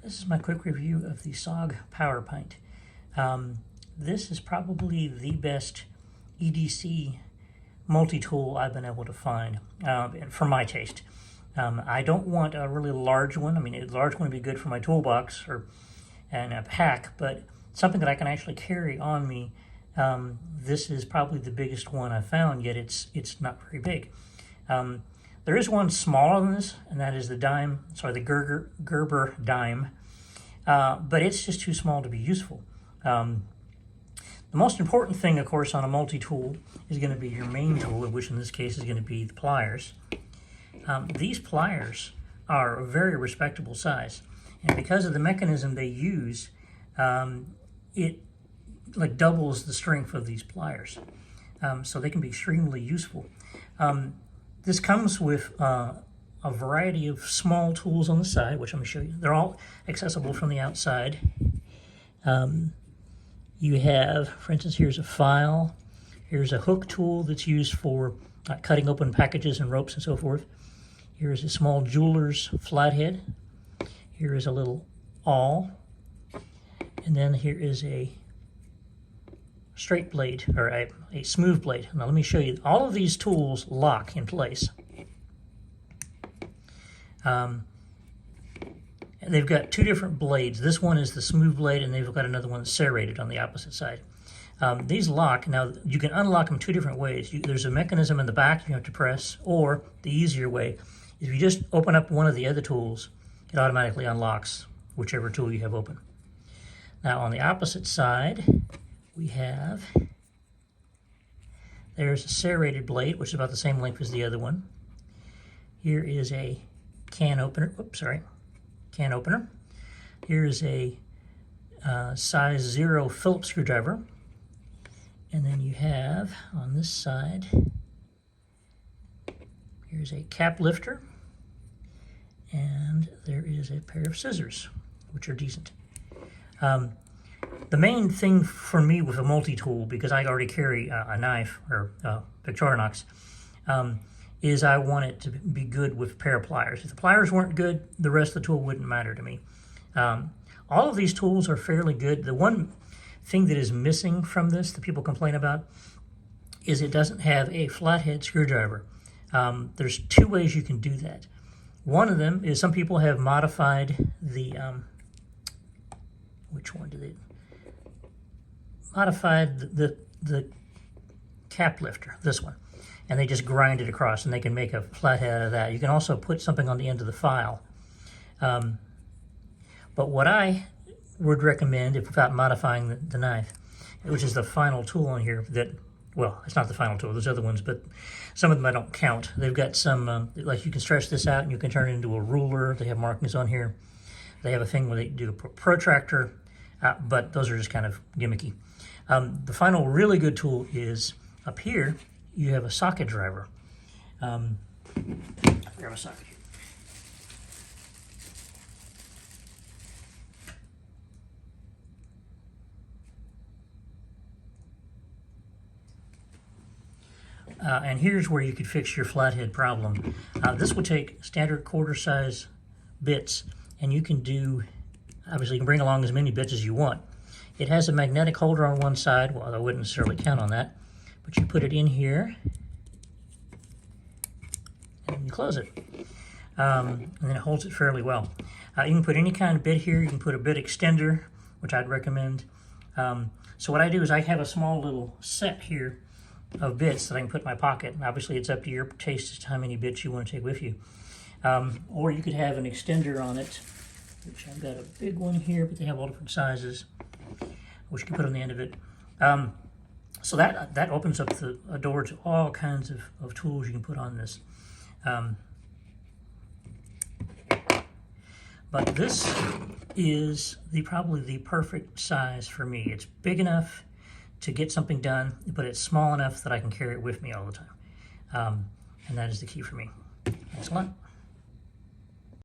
This is my quick review of the SOG PowerPint. This is probably the best EDC multi-tool I've been able to find for my taste. I don't want a really large one. I mean, a large one would be good for my toolbox and a pack, but something that I can actually carry on me. This is probably the biggest one I've found, yet it's not very big. There is one smaller than this, and that is the Gerber dime, but it's just too small to be useful. The most important thing, of course, on a multi-tool is going to be your main tool, which in this case is going to be the pliers. These pliers are a very respectable size, and because of the mechanism they use, it like doubles the strength of these pliers, so they can be extremely useful. This comes with a variety of small tools on the side, which I'm going to show you. They're all accessible from the outside. You have, for instance, here's a file. Here's a hook tool that's used for cutting open packages and ropes and so forth. Here's a small jeweler's flathead. Here is a little awl. And then here is a straight blade, or a smooth blade. Now let me show you. All of these tools lock in place. And they've got two different blades. This one is the smooth blade, and they've got another one that's serrated on the opposite side. These lock. Now you can unlock them two different ways. There's a mechanism in the back you have to press, or the easier way, if you just open up one of the other tools, it automatically unlocks whichever tool you have open. Now on the opposite side, we have, there's a serrated blade, which is about the same length as the other one. Here is a can opener. Can opener. Here is a size 0 Phillips screwdriver. And then you have, on this side, here's a cap lifter. And there is a pair of scissors, which are decent. The main thing for me with a multi-tool, because I already carry a knife or Victorinox, is I want it to be good with a pair of pliers. If the pliers weren't good, the rest of the tool wouldn't matter to me. All of these tools are fairly good. The one thing that is missing from this that people complain about is it doesn't have a flathead screwdriver. There's two ways you can do that. One of them is some people have modified the, which one do they? Modified the cap lifter, this one, and they just grind it across, and they can make a flathead out of that. You can also put something on the end of the file. But what I would recommend, if without modifying the knife, which is the final tool on here, that, well, it's not the final tool, there's other ones, but some of them I don't count. They've got some, like you can stretch this out and you can turn it into a ruler. They have markings on here. They have a thing where they do a protractor, but those are just kind of gimmicky. The final really good tool is up here. You have a socket driver. Grab a socket here. And here's where you could fix your flathead problem. This would take standard quarter size bits, and you can do, obviously you can bring along as many bits as you want. It has a magnetic holder on one side. Well, I wouldn't necessarily count on that, but you put it in here and you close it. And then it holds it fairly well. You can put any kind of bit here. You can put a bit extender, which I'd recommend. So what I do is I have a small little set here of bits that I can put in my pocket. And obviously it's up to your taste as to how many bits you want to take with you. Or you could have an extender on it, which I've got a big one here, but they have all different sizes, which you can put on the end of it. So that opens up a door to all kinds of tools you can put on this. But this is probably the perfect size for me. It's big enough to get something done, but it's small enough that I can carry it with me all the time. And that is the key for me. Thanks a lot.